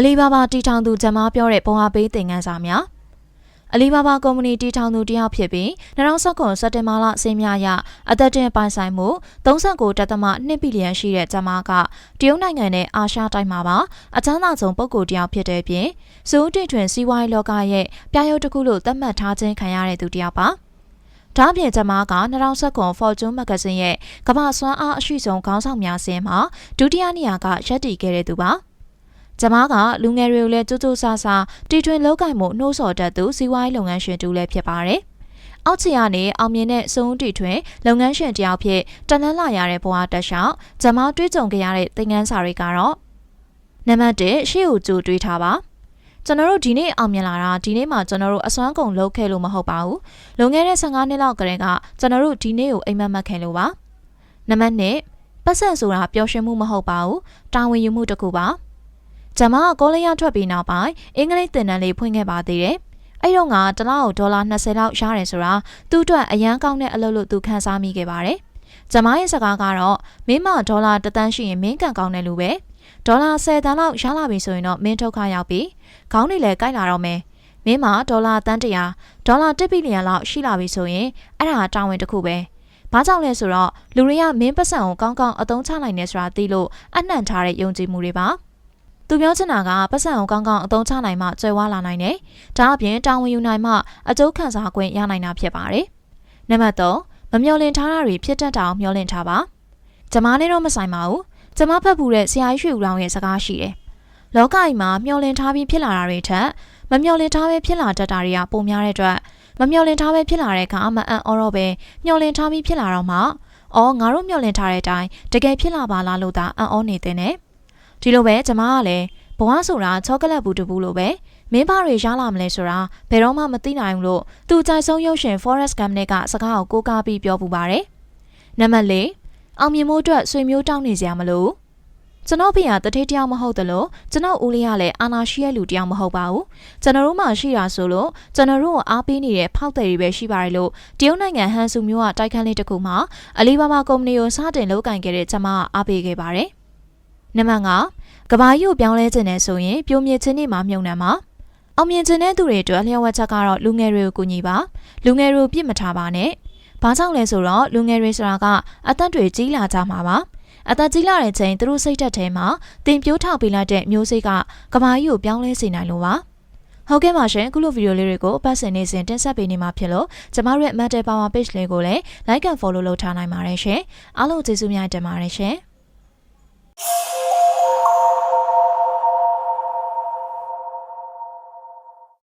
အလီဘာဘာတီထောင်သူဂျမားပြောတဲ့ဘဝပေးသင်ခန်းစာများအလီဘာဘာကုမ္ပဏီတီထောင်သူတယောက်ဖြစ်ပြီး2019စက်တင်ဘာလအစိမ်းများအရအသက်တင်ပိုင်ဆိုင်မှု39.2 ဘီလီယံရှိတဲ့ဂျမားကတရုတ်နိုင်ငံနဲ့အာရှတိုက်မှာပါအချမ်းသာဆုံးပုဂ္ဂိုလ်တယောက်ဖြစ်တဲ့ပြင်စူးတီထွင်စီးပွားရေးလောကရဲ့ပြရုပ်တစ်ခုလို့သတ်မှတ်ထားခြင်းခံရတဲ့သူတယောက်ပါဒါ့အပြင်ဂျမားက2019 Fortune Magazine ရဲ့ကမ္ဘာစွမ်းအားအရှိဆုံးခေါင်းဆောင်များစာရင်းမှာဒုတိယနေရာကရပ်တည်ခဲ့တဲ့သူပါဂျမားကလူငယ်တွေကိုလည်းကြိုးကြိုးစားစားတီထွင်လောကမှုနှိုးဆော်တတ်သူစီးပွားရေးလုပ်ငန်းရှင်တူလည်းဖြစ်ပါတယ်။အောက်ခြေကနေအောင်မြင်တဲ့စုံတီထွင်လုပ်ငန်းရှင်တယောက်ဖြစ်တန်လန်းလာရတဲ့ဘဝတက်လျှောက်ဂျမားတွေးကြုံခဲ့ရတဲ့သင်ခန်းစာတွေကတော့နံပါတ်1ရှေ့ကိုကြိုတွေးထားပါကျွန်တော်တို့ဒီနေ့အောင်မြင်လာတာဒီနေ့မှကျွန်တော်တို့အစွမ်းကုန်လုပ်ခဲ့လို့မဟုတ်ပါဘူး။လွန်ခဲ့တဲ့15နှစ်လောက်ကတည်းကကျွန်တော်တို့ဒီနေ့ကိုအိမ်မက်မှတ်ခဲ့လို့ပါ။နံပါတ်2ပတ်စံဆိုတာပျော်ရွှင်မှုမဟုတ်ပါဘူး။တာဝန်ယူမှုတစ်ခုပါ။ဂျမားကောလီယာထွက်ပြီးနောက်ပိုင်းအင်္ဂလိပ်သင်တန်းလေးဖွင့်ခဲ့ပါသေးတယ်။အဲ့တော့ကတစ်လကိုဒေါ်လာ20လောက်ရတယ်ဆိုတာသူ့အတွက်အရန်ကောင်းတဲ့အလုပ်လို့သူခန်းစားမိခဲ့ပါတယ်။ဂျမားရဲ့စကားကတော့မင်းမဒေါ်လာ1သန်းရှိရင်မင်းကန်ကောင်းတယ်လို့ပဲ။ဒေါ်လာ10သန်းလောက်ရလာပြီဆိုရင်တော့မင်းဒုက္ခရောက်ပြီ။ခေါင်းတွေလည်းကိုက်လာတော့မယ်။မင်းမဒေါ်လာ100ဒေါ်လာ1ဘီလီယံလောက်ရှိလာပြီဆိုရင်အဲ့ဒါတာဝန်တစ်ခုပဲ။ဘာကြောင့်လဲဆိုတော့လူတွေကမင်းပတ်စံကိုကောင်းကောင်းအသုံးချနိုင်နေဆိုတာသိလို့အနှံ့ထားတဲ့ယုံကြည်မှုတွေပါ။သူပြောချင်တာကပတ်စံကိုကောင်းကောင်းအသုံးချနိုင်မှကျွဲဝါလာနိုင်တယ်။ဒါအပြင်တာဝန်ယူနိုင်မှအကျိုးခံစား권ရနိုင်တာဖြစ်ပါတယ်။နံပါတ်3မမျှော်လင့်ထားတာတွေဖြစ်တတ်တာကိုမျှော်လင့်ထားပါ။ဂျမားနဲ့တော့မဆိုင်ပါဘူး။ဂျမားဖတ်ဖူးတဲ့ဆရာကြီးရွှေဦးလောင်ရဲ့စကားရှိတယ်။လောကကြီးမှာမျှော်လင့်ထားပြီးဖြစ်လာတာတွေထက်မမျှော်လင့်ထားပဲဖြစ်လာတတ်တာတွေကပိုများတဲ့အတွက်မမျှော်လင့်ထားပဲဖြစ်လာတဲ့အခါမအံ့ဩတော့ပဲမျှော်လင့်ထားပြီးဖြစ်လာတော့မှငါတို့မျှော်လင့်ထားတဲ့အတိုင်းတကယ်ဖြစ်လာပါလားလို့သာအံ့ဩနေတဲ့နဲ့ဒီလိုပဲဂျမားကလည်းဘဝဆိုတာချောကလက်ဘူးတဘူးလို့ပဲမင်းဘာတွေရလာမလဲဆိုတာဘယ်တော့မှမသိနိုင်ဘူးလို့သူကြိုက်ဆုံးရုပ်ရှင် Forrest Gump နဲ့ကစကားကိုကိုးကားပြီးပြောပူပါတယ်။နံပါတ်4အောင်မြင်မှုအတွက်ဆွေမျိုးတောင်းနေကြမလို့ကျွန်တော်ဖေကတထေးတယောက်မဟုတ်တယ်လို့ကျွန်တော်ဦးလေးကလည်းအာနာရှိရဲ့လူတယောက်မဟုတ်ပါဘူး။ကျွန်တော်တို့မှရှိတာဆိုလို့ကျွန်တော်တို့ကိုအားပေးနေတဲ့ဖောက်တယ်တွေပဲရှိပါတယ်လို့တရုတ်နိုင်ငံဟန်ဆူမျိုးကတိုက်ခန်းလေးတစ်ခုမှာအလီဘာဘာကုမ္ပဏီကိုစတင်လုပ်ကင်ခဲ့တဲ့ဂျမားကအားပေးခဲ့ပါတယ်။နံပါတ်5ကဘာကြီးကိုပြောင်းလဲခြင်းနဲ့ဆိုရင်ပြိုမြစ်ခြင်းတွေမှာမြုံနှံမှာအောင်မြင်ခြင်းတဲ့သူတွေအတွက်လျှော့ဝှက်ချက်ကတော့လူငယ်တွေကိုကူညီပါလူငယ်တွေကိုပြစ်မထားပါနဲ့ဘာကြောင့်လဲဆိုတော့လူငယ်တွေဆိုတာကအသက်တွေကြီးလာကြမှာပါအသက်ကြီးလာတဲ့ချိန်သူတို့စိတ်ဓာတ်ထဲမှာတင်ပြိုးထောက်ပေးလိုက်တဲ့မျိုးစိတ်ကကဘာကြီးကိုပြောင်းလဲစေနိုင်လို့ပါဟုတ်ကဲ့ပါရှင်အခုလိုဗီဒီယိုလေးတွေကိုပတ်စင်နေစဉ်တင်ဆက်ပေးနေမှာဖြစ်လို့ကျမတို့ရဲ့ Matter Power Page လေးကိုလည်း Like and Follow လုပ်ထားနိုင်ပါတယ်ရှင်အားလုံးကျေးဇူးများတင်ပါတယ်ရှင်